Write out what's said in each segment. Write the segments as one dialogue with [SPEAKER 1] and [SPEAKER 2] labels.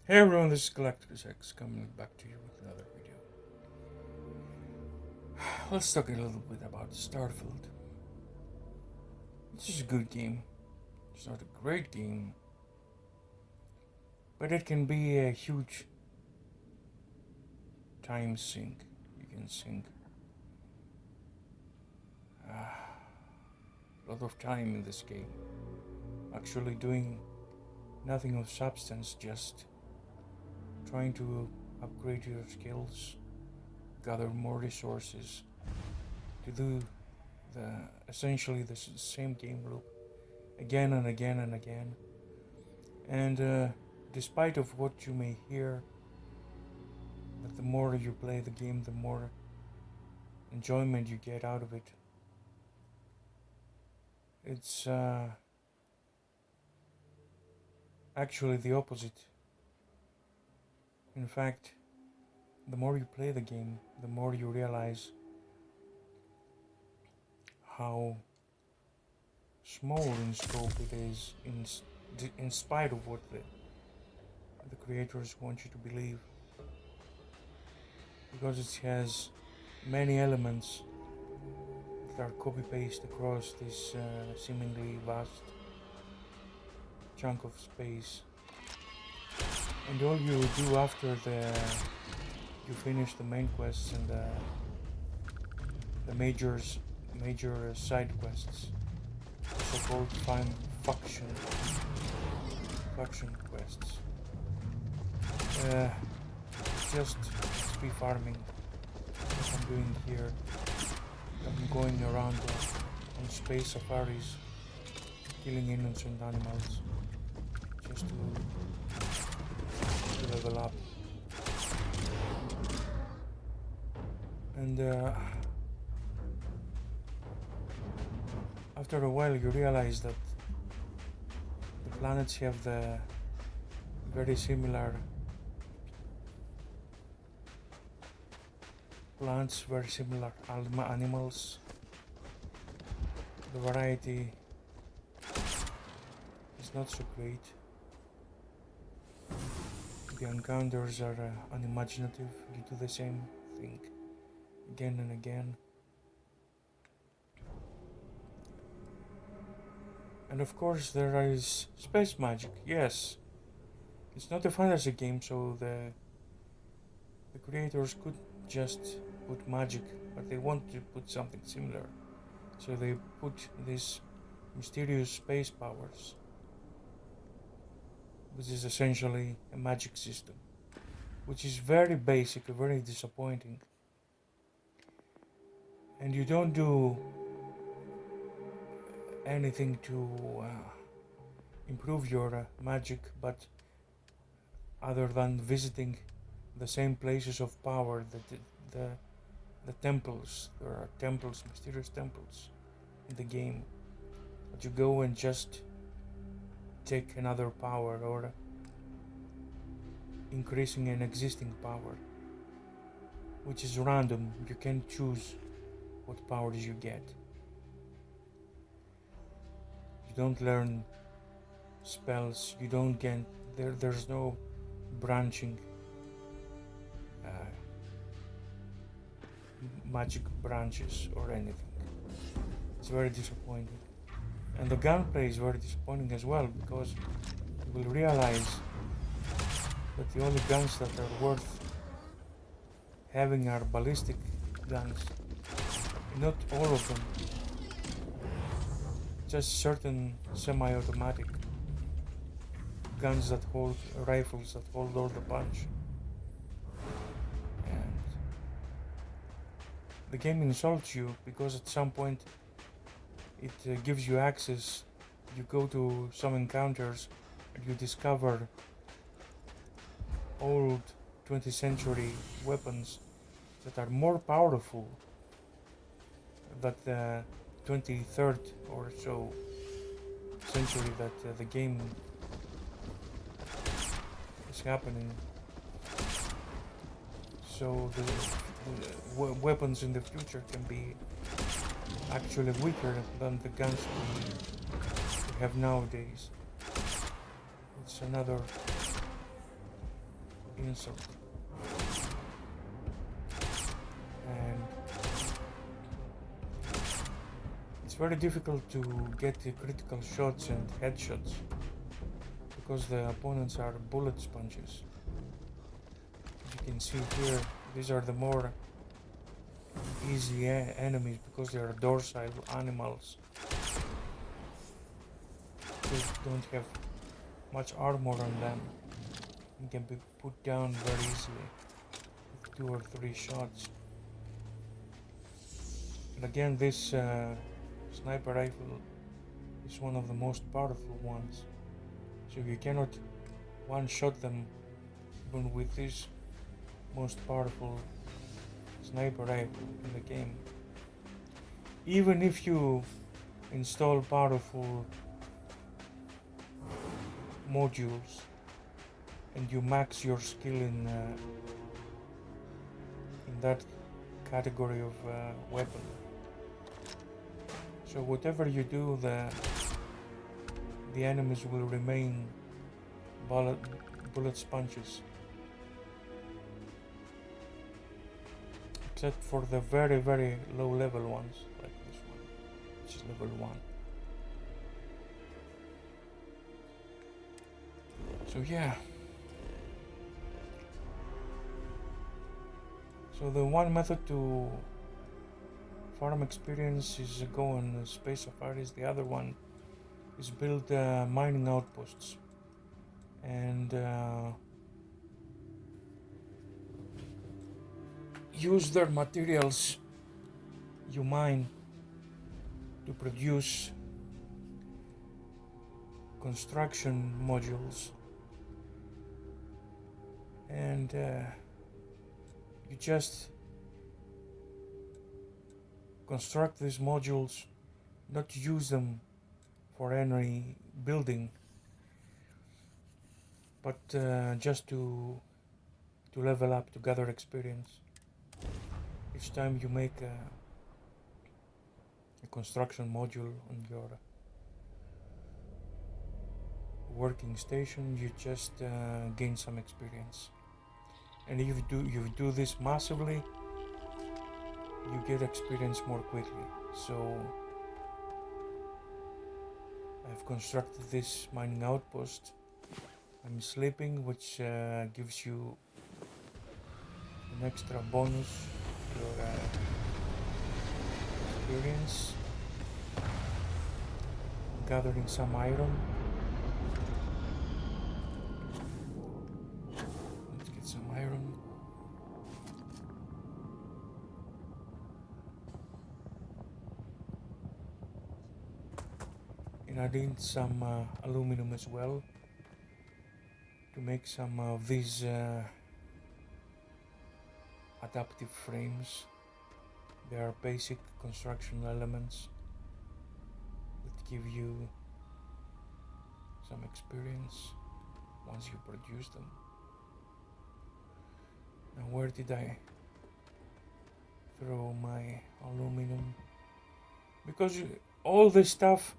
[SPEAKER 1] Hey everyone, this is Galactus X coming back to you with another video. Let's talk a little bit about Starfield. This is a good game. It's not a great game, but it can be a huge time sink. You can sink a lot of time in this game, actually doing nothing of substance, just trying to upgrade your skills, gather more resources, to do essentially the same game loop again and again and again. And despite of what you may hear, that the more you play the game, the more enjoyment you get out of it. It's actually the opposite. In fact, the more you play the game, the more you realize how small in scope it is, in spite of what the creators want you to believe, because it has many elements that are copy-paste across this seemingly vast chunk of space. And all you do after you finish the main quests and the major side quests, so-called faction quests. Just XP farming, what I'm doing here. I'm going around on space safaris, killing innocent animals, just to level up. And after a while you realize that the planets have the very similar plants, very similar animals. The variety is not so great. The encounters are unimaginative due to the same thing again and again. And of course there is space magic. Yes, it's not a fantasy game, so the creators could just put magic, but they want to put something similar. So they put these mysterious space powers, which is essentially a magic system, which is very basic, very disappointing. And you don't do anything to improve your magic, but other than visiting the same places of power, the temples. There are temples, mysterious temples in the game, but you go and just take another power or increasing an existing power, which is random. You can choose what powers you get. You don't learn spells, you don't get there's no branching magic branches or anything. It's very disappointing. And the gunplay is very disappointing as well, because you will realize that the only guns that are worth having are ballistic guns. Not all of them, just certain semi-automatic guns that hold rifles that hold all the punch. And the game insults you because at some point it gives you access. You go to some encounters and you discover old 20th century weapons that are more powerful than the 23rd or so century that the game is happening. So the weapons in the future can be actually weaker than the guns we have nowadays. It's another insult. And it's very difficult to get the critical shots and headshots because the opponents are bullet sponges. As you can see here, these are the more easy enemies because they are docile animals. They don't have much armor on them and can be put down very easily with 2 or 3 shots. And again, this sniper rifle is one of the most powerful ones, so you cannot one-shot them even with this most powerful sniper rifle in the game. Even if you install powerful modules and you max your skill in that category of weapon, so whatever you do, the enemies will remain bullet sponges, except for the very, very low level ones, like this one, which is level 1. So yeah. So the one method to farm experience is go on space safaris. The other one is build mining outposts and use their materials you mine to produce construction modules, and you just construct these modules, not to use them for any building, but just to level up, to gather experience. Each time you make a construction module on your working station, you just gain some experience. And if you do this massively, you get experience more quickly. So I've constructed this mining outpost. I'm sleeping, which gives you an extra bonus to your experience. I'm gathering some iron. Let's get some iron. And I need some aluminum as well to make some of these adaptive frames. They are basic construction elements that give you some experience once you produce them. Now, where did I throw my aluminum? Because all this stuff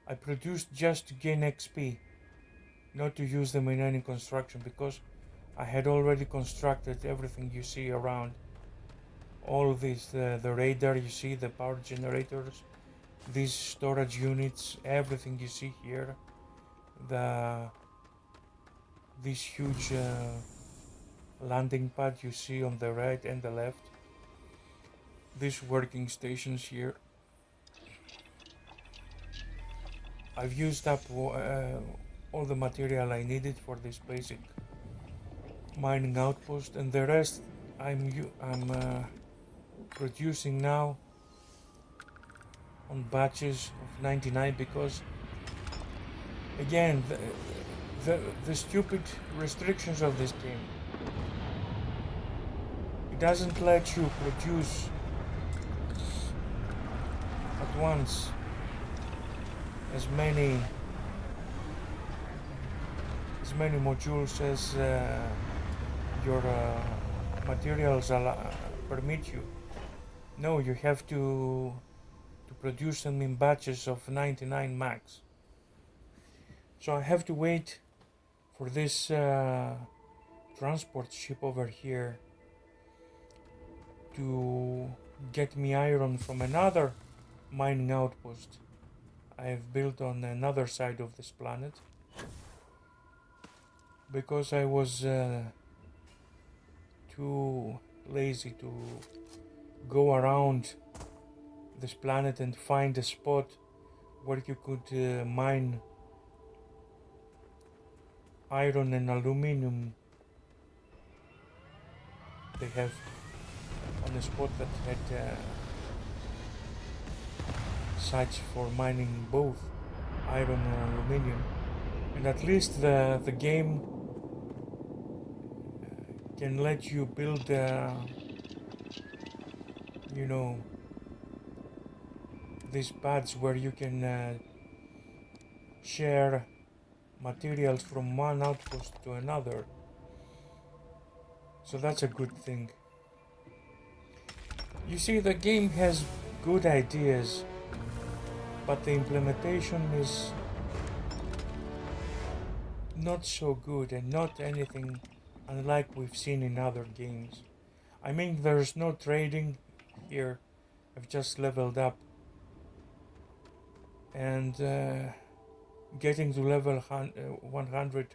[SPEAKER 1] I produced just to gain XP, not to use them in any construction, because I had already constructed everything you see around. All this, the radar you see, the power generators, these storage units, everything you see here, this huge landing pad you see on the right and the left, these working stations here. I've used up all the material I needed for this basic mining outpost, and the rest I'm producing now on batches of 99, because again the stupid restrictions of this game, it doesn't let you produce at once as many modules as your materials permit you. No, you have to produce them in batches of 99 max. So I have to wait for this transport ship over here to get me iron from another mining outpost I've built on another side of this planet, because I was too lazy to go around this planet and find a spot where you could mine iron and aluminum. They have on a spot that had sites for mining both iron and aluminum, and at least the game can let you build you know, these pads where you can share materials from one outpost to another. So that's a good thing. You see, the game has good ideas, but the implementation is not so good, and not anything unlike we've seen in other games. I mean, there's no trading here. I've just leveled up, and getting to level 100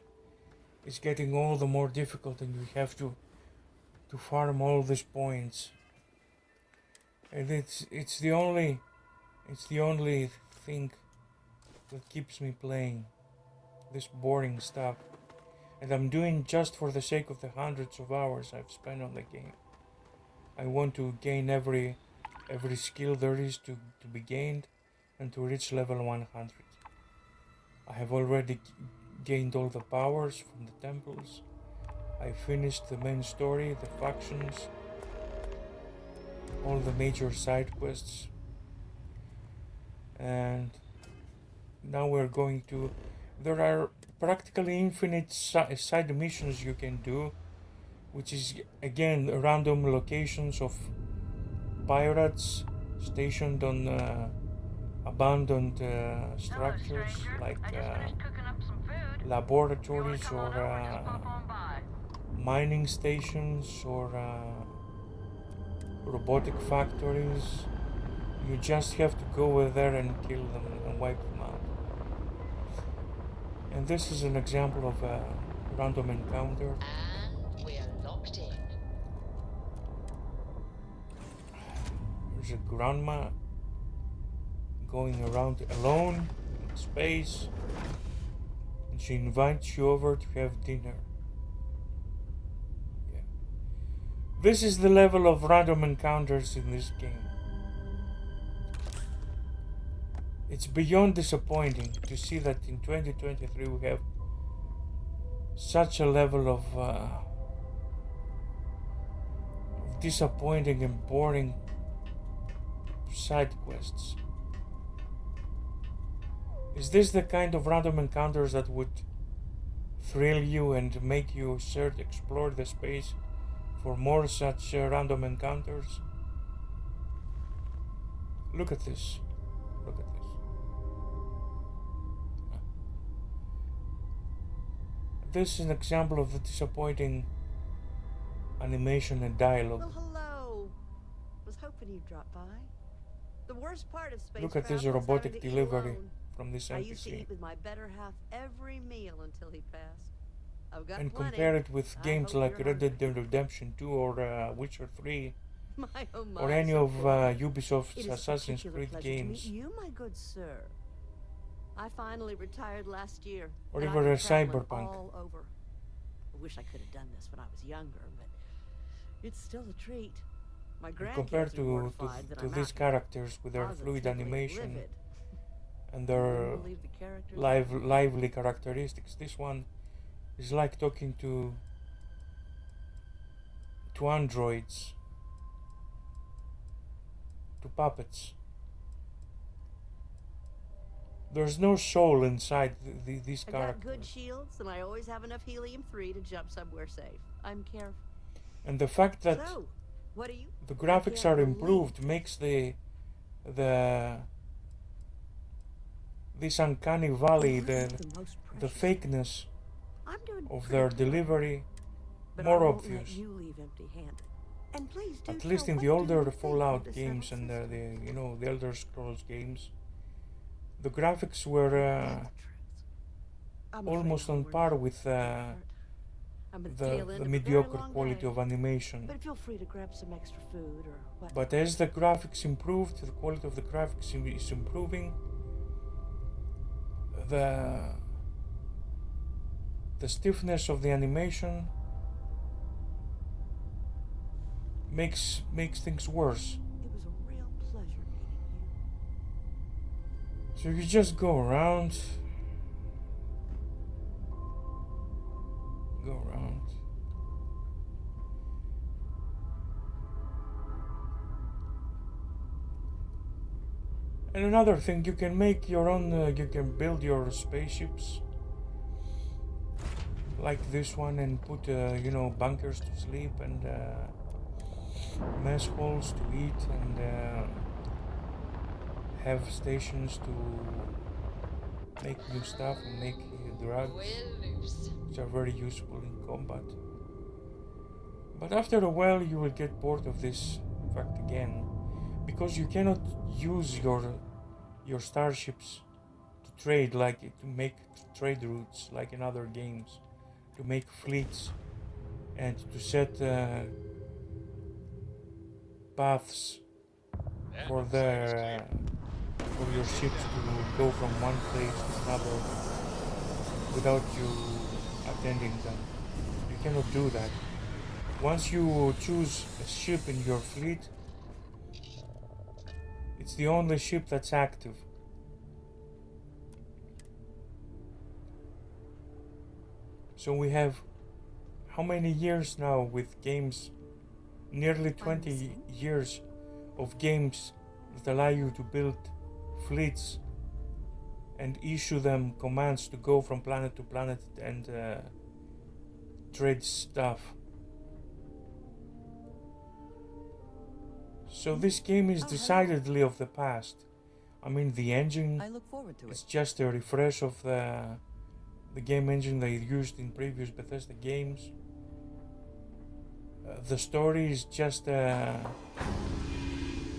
[SPEAKER 1] is getting all the more difficult, and you have to farm all these points. And it's the only thing that keeps me playing this boring stuff, and I'm doing just for the sake of the hundreds of hours I've spent on the game. I want to gain every skill there is to be gained, and to reach level 100. I have already gained all the powers from the temples. I finished the main story, the factions, all the major side quests, and now we're going to... There are practically infinite side missions you can do, which is again random locations of pirates stationed on abandoned structures, like laboratories or mining stations or robotic factories. You just have to go over there and kill them and wipe them out. And this is an example of a random encounter.
[SPEAKER 2] And we're locked in.
[SPEAKER 1] There's a grandma going around alone in space, and she invites you over to have dinner. Yeah. This is the level of random encounters in this game. It's beyond disappointing to see that in 2023 we have such a level of disappointing and boring side quests. Is this the kind of random encounters that would thrill you and make you explore the space for more such random encounters? Look at this. Look at this. This is an example of the disappointing animation and dialogue.
[SPEAKER 3] Well, hello. Was hoping you'd drop by. The worst part of space
[SPEAKER 1] Look at this
[SPEAKER 3] travel is
[SPEAKER 1] robotic
[SPEAKER 3] having to eat
[SPEAKER 1] delivery
[SPEAKER 3] alone.
[SPEAKER 1] from this
[SPEAKER 3] I used to
[SPEAKER 1] NPC.
[SPEAKER 3] eat with my better half every meal until he passed. I've got
[SPEAKER 1] And
[SPEAKER 3] plenty.
[SPEAKER 1] compare it with
[SPEAKER 3] I
[SPEAKER 1] games
[SPEAKER 3] hope
[SPEAKER 1] like
[SPEAKER 3] you're
[SPEAKER 1] Red Dead
[SPEAKER 3] hungry.
[SPEAKER 1] Redemption 2 or Witcher 3
[SPEAKER 3] My, oh my,
[SPEAKER 1] or any
[SPEAKER 3] so
[SPEAKER 1] of
[SPEAKER 3] fortunate.
[SPEAKER 1] Ubisoft's
[SPEAKER 3] It is a
[SPEAKER 1] Assassin's
[SPEAKER 3] particular
[SPEAKER 1] Creed
[SPEAKER 3] pleasure to meet
[SPEAKER 1] games,
[SPEAKER 3] you, my good sir. I finally retired last year.
[SPEAKER 1] or
[SPEAKER 3] and
[SPEAKER 1] even
[SPEAKER 3] I've been traveling
[SPEAKER 1] Cyberpunk.
[SPEAKER 3] all over. I wish I could have done this when I was younger, but it's still a treat. My
[SPEAKER 1] Compared
[SPEAKER 3] grandkids are
[SPEAKER 1] to
[SPEAKER 3] mortified that I'm
[SPEAKER 1] these
[SPEAKER 3] out
[SPEAKER 1] characters with their fluid
[SPEAKER 3] positively
[SPEAKER 1] animation
[SPEAKER 3] livid.
[SPEAKER 1] and
[SPEAKER 3] You
[SPEAKER 1] their
[SPEAKER 3] wouldn't believe the characters
[SPEAKER 1] lively characteristics, this one is like talking to androids, to puppets. There's no soul inside these
[SPEAKER 3] I got good
[SPEAKER 1] characters.
[SPEAKER 3] shields, and I always have enough helium-3 to jump somewhere safe. I'm careful.
[SPEAKER 1] And the fact that
[SPEAKER 3] So, what are you?
[SPEAKER 1] the graphics
[SPEAKER 3] can't
[SPEAKER 1] are
[SPEAKER 3] believe
[SPEAKER 1] improved makes this uncanny valley,
[SPEAKER 3] This is the most
[SPEAKER 1] the
[SPEAKER 3] precious.
[SPEAKER 1] fakeness
[SPEAKER 3] I'm doing
[SPEAKER 1] of
[SPEAKER 3] pretty
[SPEAKER 1] their
[SPEAKER 3] good.
[SPEAKER 1] delivery
[SPEAKER 3] But
[SPEAKER 1] more
[SPEAKER 3] I won't let
[SPEAKER 1] obvious.
[SPEAKER 3] you leave empty-handed. And please do
[SPEAKER 1] At
[SPEAKER 3] tell
[SPEAKER 1] least in
[SPEAKER 3] what
[SPEAKER 1] the
[SPEAKER 3] do
[SPEAKER 1] older
[SPEAKER 3] you think
[SPEAKER 1] Fallout
[SPEAKER 3] of the
[SPEAKER 1] games
[SPEAKER 3] settled
[SPEAKER 1] and
[SPEAKER 3] system?
[SPEAKER 1] the Elder Scrolls games, the graphics were
[SPEAKER 3] That's the truth. I'm afraid
[SPEAKER 1] almost
[SPEAKER 3] I'll
[SPEAKER 1] on
[SPEAKER 3] warn
[SPEAKER 1] par
[SPEAKER 3] you
[SPEAKER 1] with
[SPEAKER 3] from the effort. I'm at the tail
[SPEAKER 1] the
[SPEAKER 3] end of a very
[SPEAKER 1] mediocre
[SPEAKER 3] long
[SPEAKER 1] quality
[SPEAKER 3] day.
[SPEAKER 1] of animation.
[SPEAKER 3] But feel free to grab some extra food or what.
[SPEAKER 1] But as the graphics improved, the quality of the graphics is improving. The the stiffness of the animation makes things worse.
[SPEAKER 3] It was a real pleasure meeting you.
[SPEAKER 1] So you just go around. And another thing, you can make your own, you can build your spaceships like this one and put, bunkers to sleep and mess halls to eat and have stations to make new stuff and make drugs,
[SPEAKER 2] We're loose.
[SPEAKER 1] which are very useful in combat. But after a while you will get bored of this fact again, because you cannot use your starships to trade, like to make trade routes like in other games, to make fleets and to set paths for their for your ships to go from one place to another without you attending them. You cannot do that. Once you choose a ship in your fleet, it's the only ship that's active. So we have how many years now with games? Nearly 20 years of games that allow you to build fleets and issue them commands to go from planet to planet and trade stuff. So this game is decidedly of the past. I mean, the engine
[SPEAKER 3] I look forward to
[SPEAKER 1] is
[SPEAKER 3] it.
[SPEAKER 1] just a refresh of the game engine they used in previous Bethesda games. The story is just a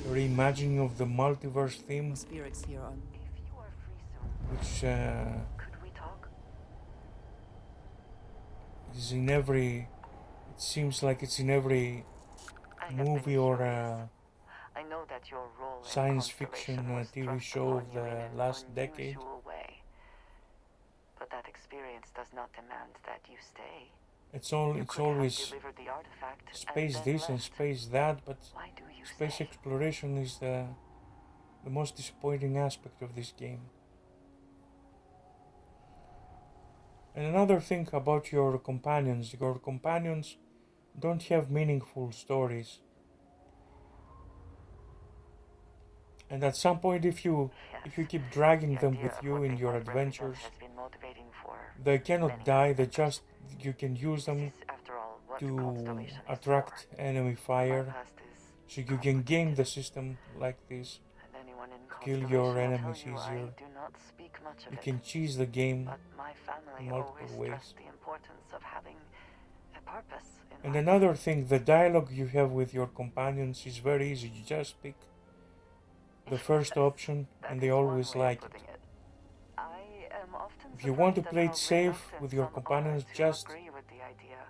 [SPEAKER 1] reimagining of the multiverse theme,
[SPEAKER 3] Atmospherics here on.
[SPEAKER 4] If you are free soon,
[SPEAKER 1] which
[SPEAKER 4] could we talk?
[SPEAKER 1] is in every. It seems like it's in every
[SPEAKER 4] I have been
[SPEAKER 1] movie or
[SPEAKER 4] curious. I know that your role in
[SPEAKER 1] science
[SPEAKER 4] Constellation
[SPEAKER 1] fiction
[SPEAKER 4] was
[SPEAKER 1] TV
[SPEAKER 4] thrust
[SPEAKER 1] show
[SPEAKER 4] upon
[SPEAKER 1] of
[SPEAKER 4] you in
[SPEAKER 1] the
[SPEAKER 4] an
[SPEAKER 1] last decade.
[SPEAKER 4] unusual way. But that experience does not demand that you stay.
[SPEAKER 1] It's
[SPEAKER 4] You could have
[SPEAKER 1] always
[SPEAKER 4] delivered the artifact
[SPEAKER 1] space
[SPEAKER 4] and then
[SPEAKER 1] this and
[SPEAKER 4] left.
[SPEAKER 1] space that, but
[SPEAKER 4] Why do you
[SPEAKER 1] space
[SPEAKER 4] stay?
[SPEAKER 1] exploration is the most disappointing aspect of this game. And another thing about your companions don't have meaningful stories. And at some point, if you keep dragging
[SPEAKER 4] The
[SPEAKER 1] them
[SPEAKER 4] idea
[SPEAKER 1] with
[SPEAKER 4] of
[SPEAKER 1] you
[SPEAKER 4] what
[SPEAKER 1] in
[SPEAKER 4] they
[SPEAKER 1] your
[SPEAKER 4] might represent
[SPEAKER 1] adventures,
[SPEAKER 4] has been motivating for
[SPEAKER 1] they cannot
[SPEAKER 4] many
[SPEAKER 1] die. They
[SPEAKER 4] members.
[SPEAKER 1] you can use them
[SPEAKER 4] This is, after all, what
[SPEAKER 1] to
[SPEAKER 4] Constellation is
[SPEAKER 1] attract
[SPEAKER 4] for.
[SPEAKER 1] enemy
[SPEAKER 4] My
[SPEAKER 1] fire.
[SPEAKER 4] past is
[SPEAKER 1] So you can game
[SPEAKER 4] complicated.
[SPEAKER 1] the system like this.
[SPEAKER 4] And anyone in
[SPEAKER 1] Kill
[SPEAKER 4] Constellation
[SPEAKER 1] your
[SPEAKER 4] will
[SPEAKER 1] enemies
[SPEAKER 4] tell you
[SPEAKER 1] easier.
[SPEAKER 4] I do not speak much of
[SPEAKER 1] You
[SPEAKER 4] it.
[SPEAKER 1] can cheese the game
[SPEAKER 4] But my family
[SPEAKER 1] in multiple
[SPEAKER 4] always
[SPEAKER 1] ways.
[SPEAKER 4] stressed the importance of having a purpose in
[SPEAKER 1] And
[SPEAKER 4] life.
[SPEAKER 1] another thing, the dialogue you have with your companions is very easy. You just pick the first
[SPEAKER 4] Yes,
[SPEAKER 1] option
[SPEAKER 4] that
[SPEAKER 1] and they
[SPEAKER 4] is one
[SPEAKER 1] always
[SPEAKER 4] way of
[SPEAKER 1] like it.
[SPEAKER 4] putting it. I am often
[SPEAKER 1] If you want to
[SPEAKER 4] surprised at
[SPEAKER 1] play
[SPEAKER 4] how
[SPEAKER 1] it safe
[SPEAKER 4] reluctant
[SPEAKER 1] with your
[SPEAKER 4] some
[SPEAKER 1] companions,
[SPEAKER 4] are to
[SPEAKER 1] just
[SPEAKER 4] agree with the idea.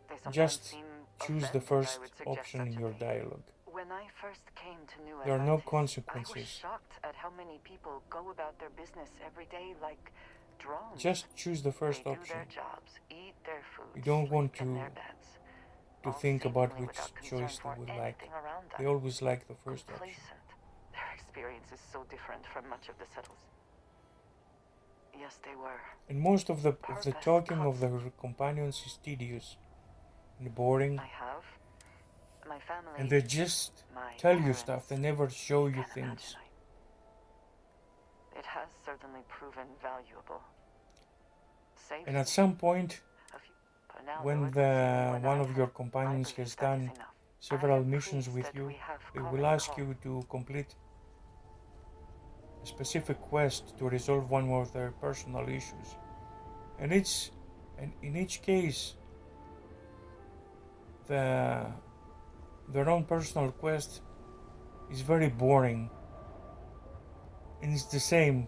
[SPEAKER 4] They sometimes
[SPEAKER 1] just
[SPEAKER 4] seem
[SPEAKER 1] choose the
[SPEAKER 4] offended I
[SPEAKER 1] first
[SPEAKER 4] would suggest
[SPEAKER 1] option
[SPEAKER 4] such
[SPEAKER 1] in
[SPEAKER 4] a
[SPEAKER 1] your
[SPEAKER 4] thing.
[SPEAKER 1] dialogue.
[SPEAKER 4] When I first came to New
[SPEAKER 1] There are no
[SPEAKER 4] Atlantis, I was
[SPEAKER 1] consequences.
[SPEAKER 4] shocked at how many people go about their business every day like drones.
[SPEAKER 1] Just choose the first
[SPEAKER 4] they do
[SPEAKER 1] option.
[SPEAKER 4] their jobs, eat their food,
[SPEAKER 1] You don't want
[SPEAKER 4] sleep in
[SPEAKER 1] to
[SPEAKER 4] their beds,
[SPEAKER 1] to
[SPEAKER 4] all
[SPEAKER 1] think about
[SPEAKER 4] seemingly
[SPEAKER 1] which
[SPEAKER 4] without concern
[SPEAKER 1] choice they
[SPEAKER 4] for
[SPEAKER 1] will like.
[SPEAKER 4] anything around them.
[SPEAKER 1] They always like the first option.
[SPEAKER 4] Complacent. Their experience is so different from much of the settlers. Yes, they were.
[SPEAKER 1] And most of the talking of the companions is tedious and boring.
[SPEAKER 4] I have. My family.
[SPEAKER 1] And they just
[SPEAKER 4] my
[SPEAKER 1] tell you
[SPEAKER 4] parents,
[SPEAKER 1] stuff. They never show you
[SPEAKER 4] can't
[SPEAKER 1] things.
[SPEAKER 4] imagine. It has certainly proven valuable. Saved
[SPEAKER 1] And at
[SPEAKER 4] me.
[SPEAKER 1] some point,
[SPEAKER 4] A few- but now,
[SPEAKER 1] when
[SPEAKER 4] though, it would seem when
[SPEAKER 1] one
[SPEAKER 4] I
[SPEAKER 1] of your
[SPEAKER 4] have, I
[SPEAKER 1] companions
[SPEAKER 4] believe
[SPEAKER 1] has
[SPEAKER 4] that is
[SPEAKER 1] done
[SPEAKER 4] enough.
[SPEAKER 1] several
[SPEAKER 4] I am
[SPEAKER 1] missions
[SPEAKER 4] pleased
[SPEAKER 1] with
[SPEAKER 4] that
[SPEAKER 1] you,
[SPEAKER 4] we have
[SPEAKER 1] they
[SPEAKER 4] common
[SPEAKER 1] will ask
[SPEAKER 4] cause.
[SPEAKER 1] you to complete a specific quest to resolve one of their personal issues. And in each case, their own personal quest is very boring, and it's the same.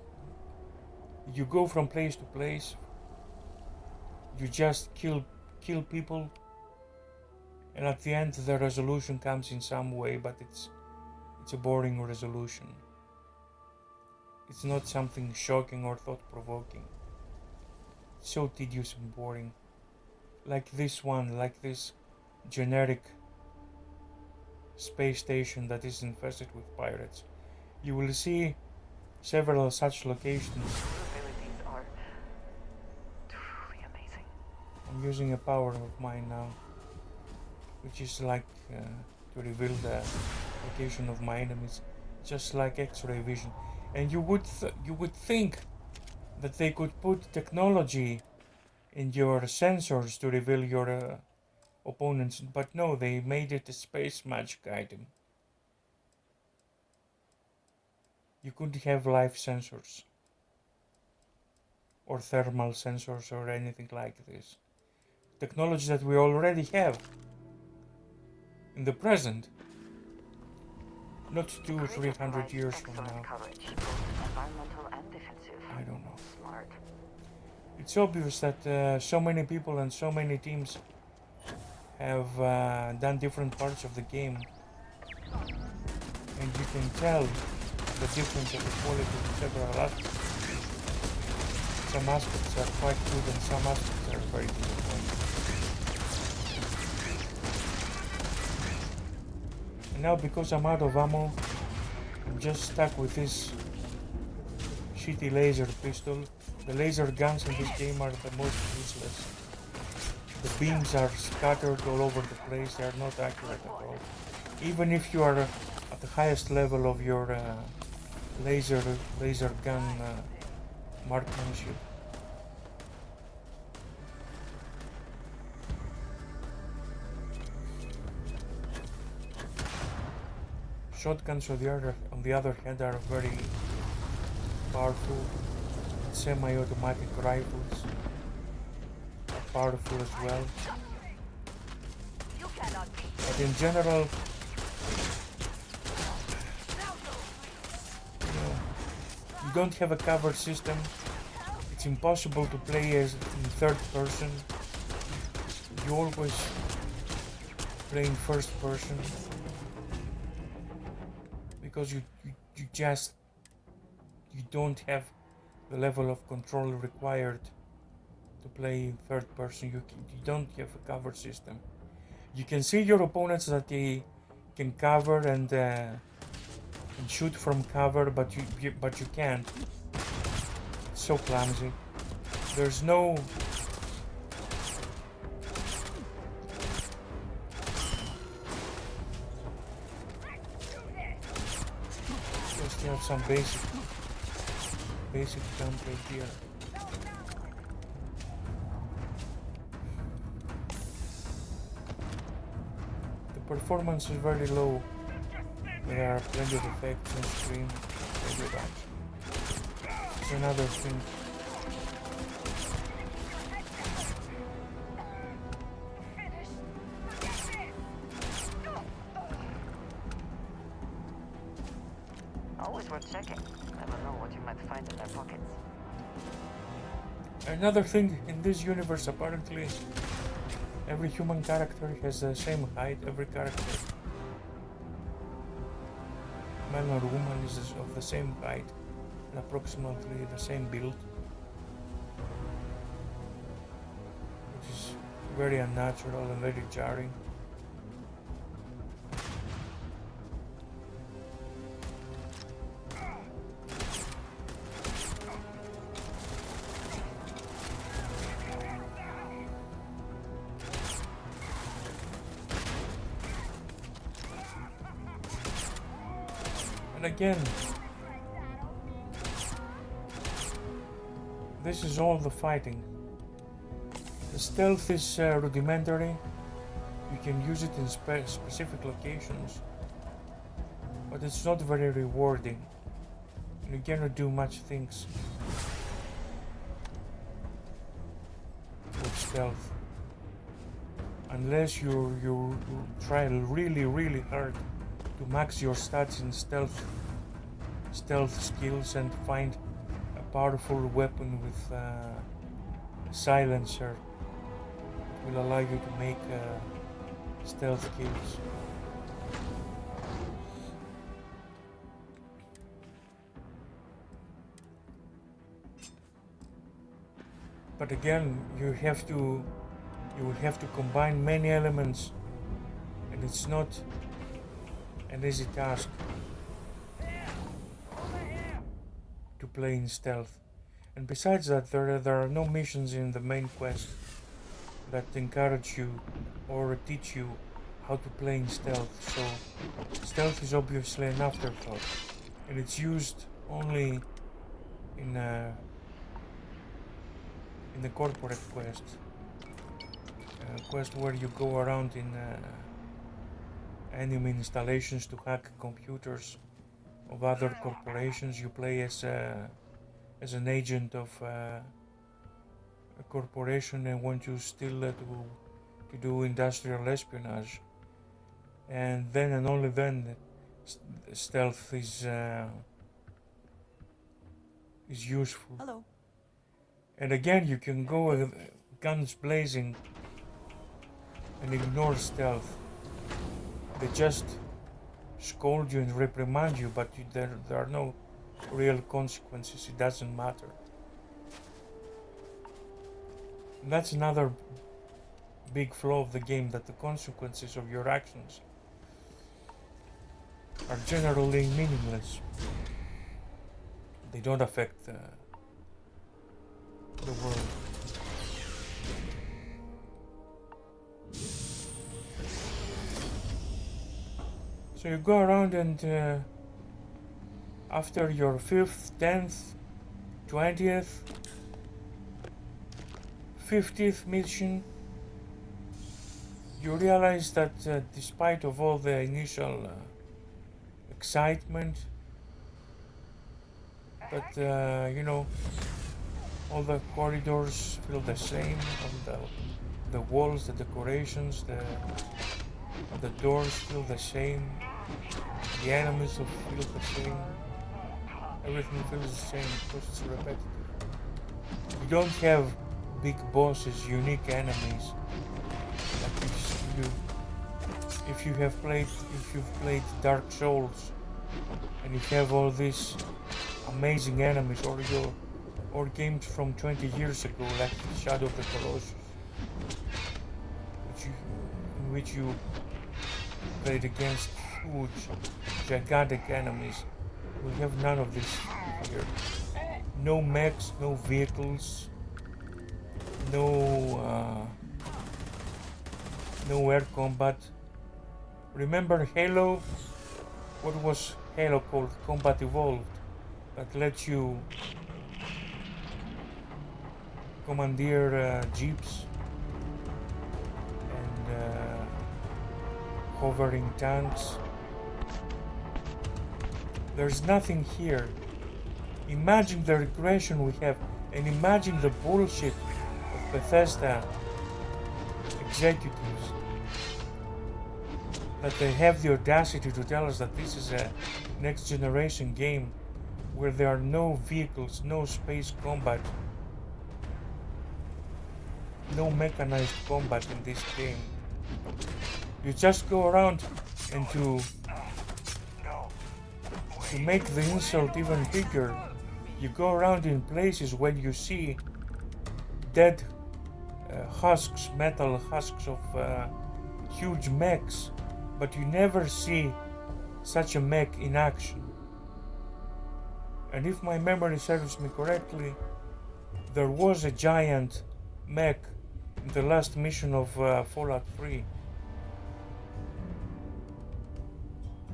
[SPEAKER 1] You go from place to place, you just kill people, and at the end the resolution comes in some way, but it's a boring resolution. It's not something shocking or thought-provoking. It's so tedious and boring. Like this one, like this generic space station that is infested with pirates. You will see several such locations.
[SPEAKER 4] The abilities are truly amazing.
[SPEAKER 1] I'm using a power of mine now, which is like to reveal the location of my enemies, just like X-ray vision. And you would think that they could put technology in your sensors to reveal your opponents, but no, they made it a space magic item. You couldn't have life sensors or thermal sensors or anything like this. Technology that we already have in the present, not 200-300 years from now.
[SPEAKER 4] Coverage, both environmental and defensive.
[SPEAKER 1] I don't know.
[SPEAKER 4] Smart.
[SPEAKER 1] It's obvious that so many people and so many teams have done different parts of the game, and you can tell the difference of the quality of several aspects. Some aspects are quite good and some aspects are very disappointing. And now, because I'm out of ammo, I'm just stuck with this shitty laser pistol. The laser guns in this game are the most useless. The beams are scattered all over the place, they are not accurate at all. Even if you are at the highest level of your laser gun marksmanship. Shotguns, on the other hand, are very powerful. Semi-automatic rifles are powerful as well. But in general, you don't have a cover system. It's impossible to play as in third person. You always play in first person because you don't have the level of control required to play in third person. You don't have a cover system. You can see your opponents that they can cover and shoot from cover, but you can't. It's so clumsy. There's no just have some basic gameplay here. The performance is very low. There are plenty of effects on screen. It's another thing.
[SPEAKER 4] Always worth checking. Never know what you might find in their pockets.
[SPEAKER 1] Another thing in this universe, apparently, every human character has the same height. Every character, man or woman, is of the same height and approximately the same build, which is very unnatural and very jarring. And again, this is all the fighting. The stealth is rudimentary. You can use it in specific locations, but it's not very rewarding. You cannot do much things with stealth. unless you try really hard to max your stats in stealth skills and find a powerful weapon with a silencer that will allow you to make stealth kills. But again, you will have to combine many elements, and it's not an easy task to play in stealth. And besides that, there are no missions in the main quest that encourage you or teach you how to play in stealth, so stealth is obviously an afterthought, and it's used only in the corporate quest, quest where you go around in enemy installations to hack computers of other corporations. You play as an agent of a corporation and want to steal to do industrial espionage, and then and only then stealth is useful.
[SPEAKER 3] Hello.
[SPEAKER 1] And again, you can go guns blazing and ignore stealth. They just scold you and reprimand you, but there are no real consequences. It doesn't matter. And that's another big flaw of the game, that the consequences of your actions are generally meaningless. They don't affect the world. So you go around and after your 5th, 10th, 20th, 50th mission, you realize that despite of all the initial excitement, that you know, all the corridors feel the same, all the walls, the decorations, the doors feel the same, the enemies feel the same, everything feels the same because it's repetitive. You don't have big bosses, unique enemies. Like if you've played Dark Souls and you have all these amazing enemies, or games from 20 years ago like Shadow of the Colossus, in which you played against huge, gigantic enemies. We have none of this here. No mechs, no vehicles, no air combat. Remember Halo? What was Halo called? Combat Evolved, that lets you commandeer jeeps and hovering tanks. There's nothing here. Imagine the regression we have, and imagine the bullshit of Bethesda executives, that they have the audacity to tell us that this is a next generation game where there are no vehicles, no space combat, no mechanized combat in this game. You just go around, and to make the insult even bigger, you go around in places where you see dead husks, metal husks of huge mechs, but you never see such a mech in action. And if my memory serves me correctly, there was a giant mech in the last mission of Fallout 3.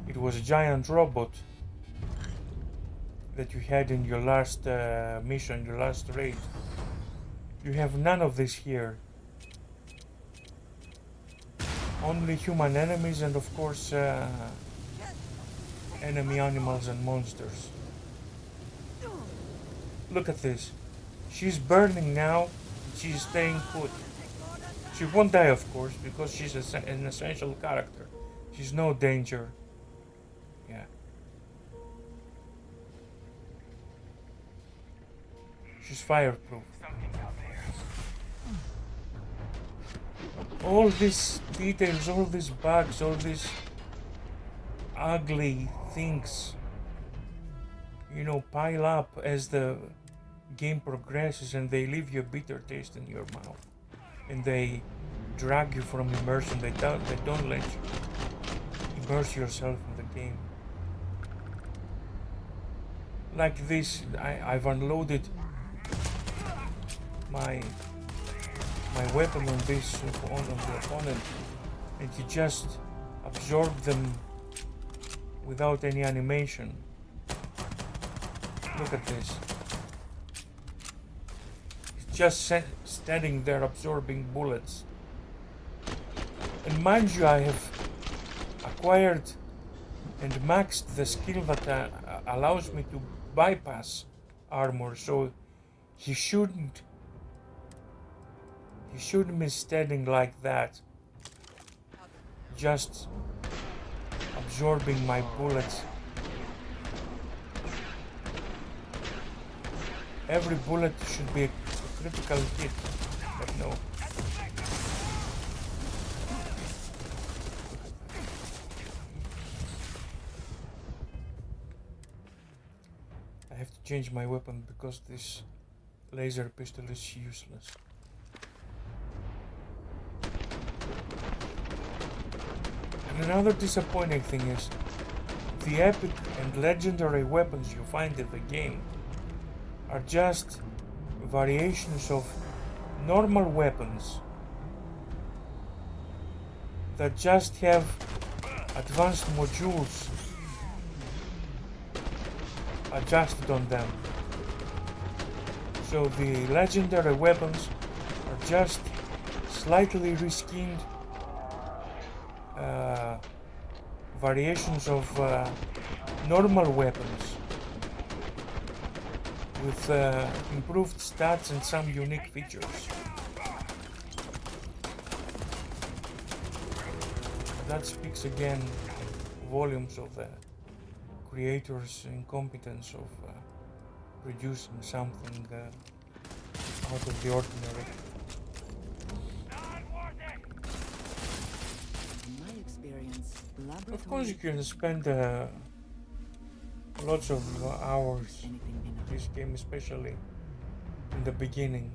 [SPEAKER 1] It was a giant robot that you had in your last mission, your last raid. You have none of this here. Only human enemies and of course enemy animals and monsters. Look at this. She's burning now. She's staying put. She won't die, of course, because she's an essential character. She's no danger. Yeah. She's fireproof. All these details, all these bugs, all these ugly things, you know, pile up as the game progresses, and they leave you a bitter taste in your mouth, and they drag you from immersion. They don't let you immerse yourself in the game. Like this, I've unloaded my weapon on this on the opponent, and he just absorbed them without any animation. Look at this. He's just standing there absorbing bullets. And mind you, I have acquired and maxed the skill that allows me to bypass armor, so he shouldn't be standing like that, just absorbing my bullets. Every bullet should be a critical hit, but no. I have to change my weapon because this laser pistol is useless. And another disappointing thing is the epic and legendary weapons you find in the game are just variations of normal weapons that just have advanced modules adjusted on them. So the legendary weapons are just slightly reskinned variations of normal weapons with improved stats and some unique features. That speaks again volumes of the creator's incompetence of producing something out of the ordinary.
[SPEAKER 3] In my experience,
[SPEAKER 1] Of course, you can spend lots of hours in this game, especially in the beginning.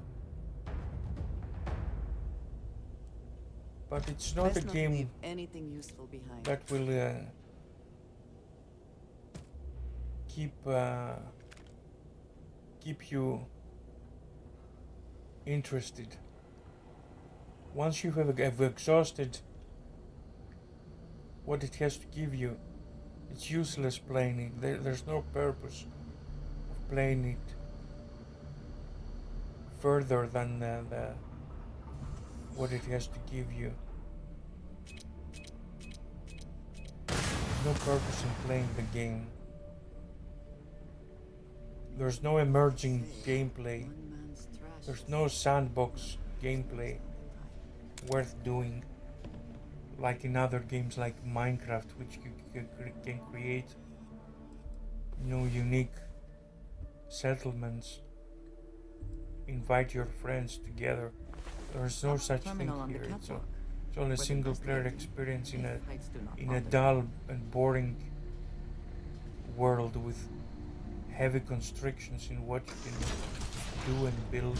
[SPEAKER 1] But it's not a game
[SPEAKER 3] anything useful behind.
[SPEAKER 1] that will keep you interested. Once you have exhausted what it has to give you, it's useless playing it. There's no purpose of playing it further than what it has to give you. There's no purpose in playing the game. There's no emerging gameplay. There's no sandbox gameplay worth doing, like in other games like Minecraft, which you can create, you know, unique settlements, invite your friends together. There's no such thing here. It's only a single player experience in a dull and boring world with heavy constrictions in what you can do and build.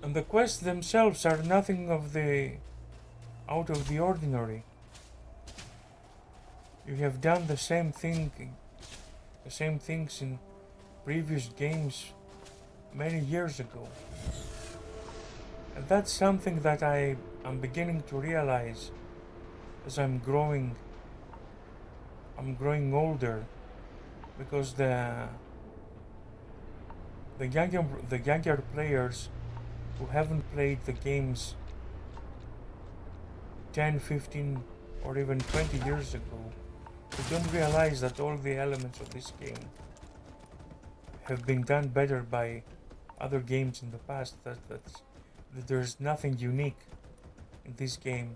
[SPEAKER 1] And the quests themselves are nothing out of the ordinary. You have done the same things in previous games many years ago. And that's something that I'm beginning to realize as I'm growing older, because the younger players who haven't played the games 10, 15 or even 20 years ago You don't realize that all the elements of this game have been done better by other games in the past, that there's nothing unique in this game.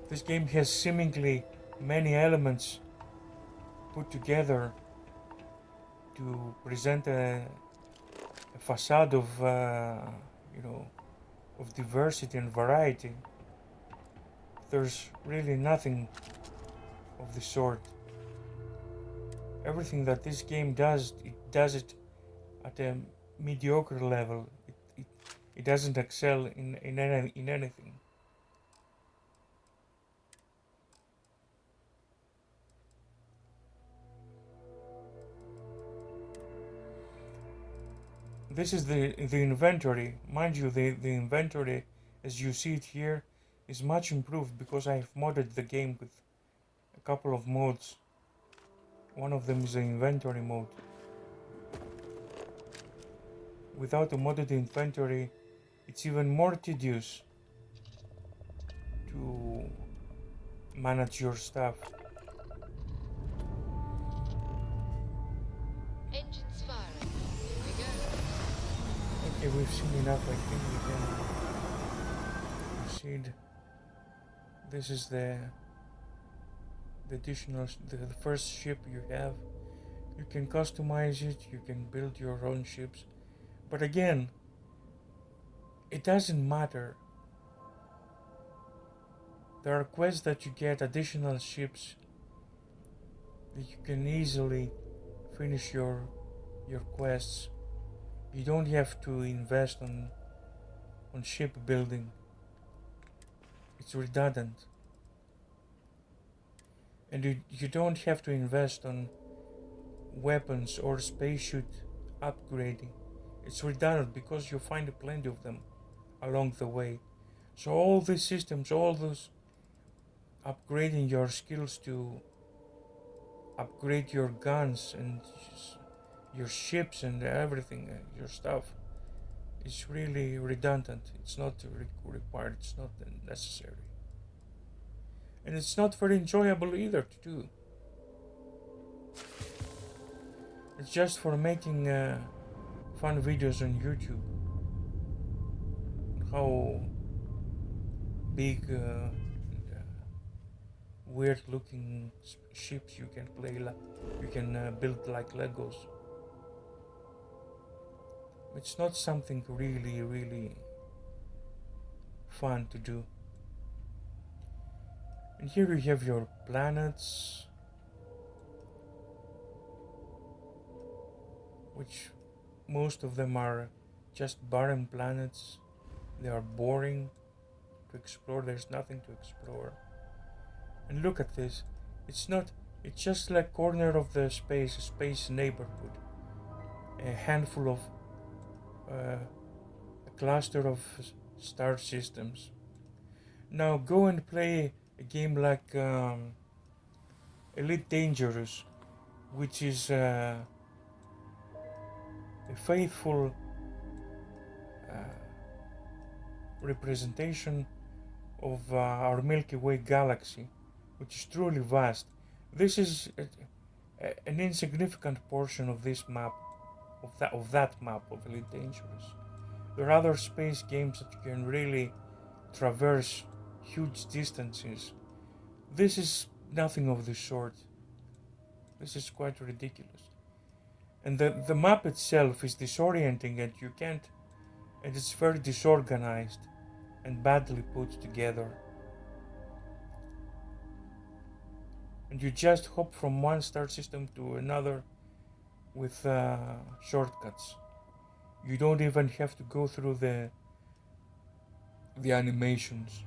[SPEAKER 1] This game has seemingly many elements put together to present a facade of of diversity and variety. There's really nothing of the sort. Everything that this game does, it does it at a mediocre level. It doesn't excel in anything. This is the inventory. Mind you, the inventory, as you see it here, is much improved because I have modded the game with a couple of mods. One of them is the inventory mode. Without a modded inventory, it's even more tedious to manage your stuff.
[SPEAKER 2] Engines firing. Here we go.
[SPEAKER 1] Okay, we've seen enough. I think we can proceed. This is the additional, the first ship you have. You can customize it, you can build your own ships. But again, it doesn't matter. There are quests that you get additional ships that you can easily finish your quests. You don't have to invest on ship building. It's redundant. And you don't have to invest on weapons or spacesuit upgrading. It's redundant because you find plenty of them along the way. So all these systems, all those upgrading your skills to upgrade your guns and your ships and everything, your stuff, is really redundant. It's not required, it's not necessary. And it's not very enjoyable either to do. It's just for making fun videos on YouTube. How big weird looking ships you can build like Legos. It's not something really fun to do. And here you have your planets, which most of them are just barren planets. They are boring to explore. There's nothing to explore. And look at this. It's just like corner of the space neighborhood. A handful of a cluster of star systems. Now go and play a game like Elite Dangerous, which is a faithful representation of our Milky Way galaxy, which is truly vast. This is an insignificant portion of this map, of that map of Elite Dangerous. There are other space games that you can really traverse huge distances. This is nothing of the sort. This is quite ridiculous. And the map itself is disorienting, and you can't, and it's very disorganized and badly put together. And you just hop from one star system to another with shortcuts. You don't even have to go through the animations.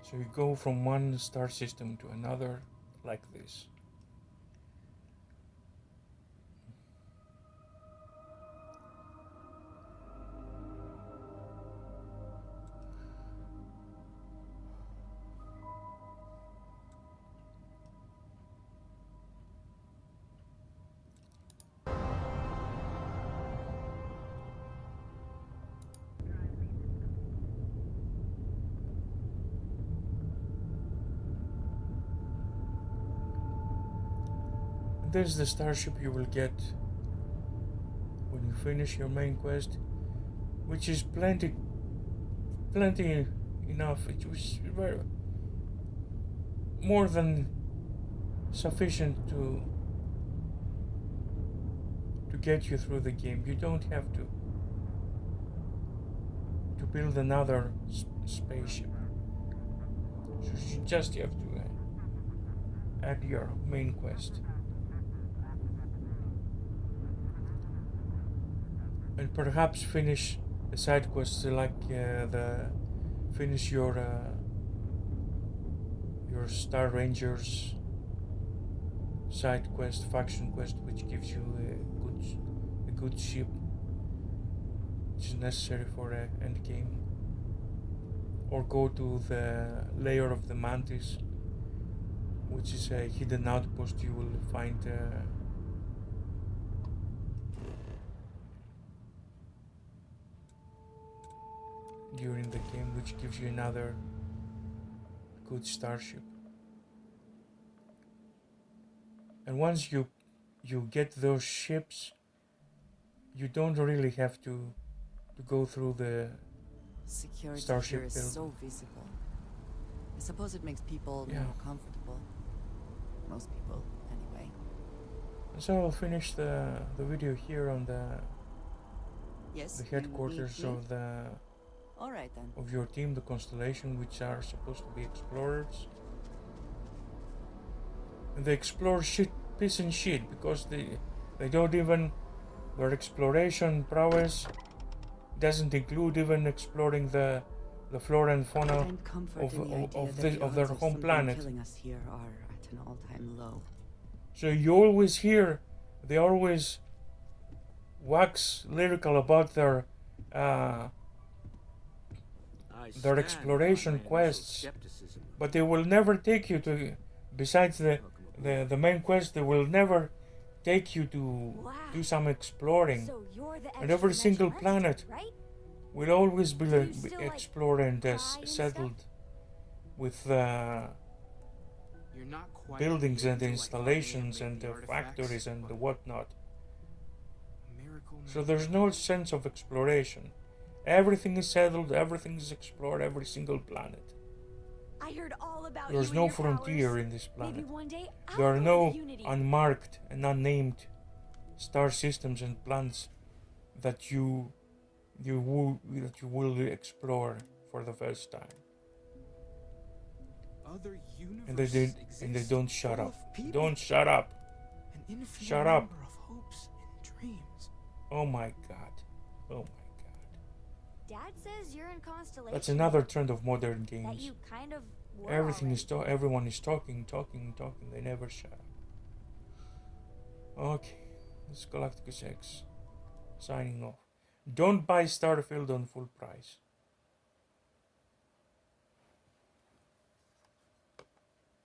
[SPEAKER 1] So you go from one star system to another like this. this is the starship you will get when you finish your main quest, which is plenty enough. It was very, more than sufficient to get you through the game. You don't have to build another spaceship. So you just have to add your main quest. And perhaps finish the side quests like finish your Star Rangers side quest, faction quest, which gives you a good ship, which is necessary for end game. Or go to the layer of the Mantis, which is a hidden outpost you will find during the game, which gives you another good starship. And once you get those ships, you don't really have to go through the
[SPEAKER 5] Security
[SPEAKER 1] starship
[SPEAKER 5] here is
[SPEAKER 1] build.
[SPEAKER 5] so visible. I suppose it makes people
[SPEAKER 1] Yeah.
[SPEAKER 5] more comfortable. Most people, anyway.
[SPEAKER 1] So I'll finish the video here on the
[SPEAKER 5] Yes. you
[SPEAKER 1] headquarters
[SPEAKER 5] need me?
[SPEAKER 1] of the
[SPEAKER 5] All right then.
[SPEAKER 1] of your team, the Constellation, which are supposed to be explorers. And they explore piss and shit because they don't even, their exploration prowess doesn't include even exploring the flora and fauna
[SPEAKER 5] And comfort
[SPEAKER 1] of
[SPEAKER 5] in the idea
[SPEAKER 1] of
[SPEAKER 5] that
[SPEAKER 1] the
[SPEAKER 5] the
[SPEAKER 1] of their
[SPEAKER 5] odds of
[SPEAKER 1] home
[SPEAKER 5] something
[SPEAKER 1] planet.
[SPEAKER 5] killing us here are at an all-time low.
[SPEAKER 1] So you always hear they always wax lyrical about their exploration quests, but they will never take you to, besides the main quest, they will never take you to do some exploring.
[SPEAKER 6] So you're the
[SPEAKER 1] And every single
[SPEAKER 6] extra
[SPEAKER 1] planet
[SPEAKER 6] right?
[SPEAKER 1] will always be,
[SPEAKER 6] Do you still, like,
[SPEAKER 1] explored and
[SPEAKER 6] cry and stuff?
[SPEAKER 1] settled with
[SPEAKER 7] You're not quite
[SPEAKER 1] buildings and
[SPEAKER 7] immune to, like,
[SPEAKER 1] installations
[SPEAKER 7] finding
[SPEAKER 1] and
[SPEAKER 7] the artifacts,
[SPEAKER 1] factories and
[SPEAKER 7] but
[SPEAKER 1] whatnot.
[SPEAKER 7] a miracle
[SPEAKER 1] So
[SPEAKER 7] never
[SPEAKER 1] there's no
[SPEAKER 7] happens.
[SPEAKER 1] sense of exploration. Everything is settled, everything is explored, every single planet.
[SPEAKER 6] I heard all about
[SPEAKER 1] There's
[SPEAKER 6] you
[SPEAKER 1] no
[SPEAKER 6] and your
[SPEAKER 1] frontier
[SPEAKER 6] powers.
[SPEAKER 1] in this
[SPEAKER 6] Maybe
[SPEAKER 1] planet.
[SPEAKER 6] one day I'll
[SPEAKER 1] There are
[SPEAKER 6] go
[SPEAKER 1] no
[SPEAKER 6] with Unity.
[SPEAKER 1] unmarked and unnamed star systems and planets that you will explore for the first time.
[SPEAKER 7] Other
[SPEAKER 1] And they
[SPEAKER 7] universes
[SPEAKER 1] don't
[SPEAKER 7] exist
[SPEAKER 1] shut
[SPEAKER 7] full
[SPEAKER 1] up.
[SPEAKER 7] of people,
[SPEAKER 1] Don't shut up.
[SPEAKER 7] an infinite
[SPEAKER 1] Shut up.
[SPEAKER 7] number of hopes and dreams.
[SPEAKER 1] Oh my god. Oh my god.
[SPEAKER 6] Dad says you're in Constellation.
[SPEAKER 1] That's another trend of modern
[SPEAKER 6] That
[SPEAKER 1] games.
[SPEAKER 6] you kind of were
[SPEAKER 1] Everything
[SPEAKER 6] already.
[SPEAKER 1] is everyone is talking. They never shut up. Okay, this is Galacticus X signing off. Don't buy Starfield on full price.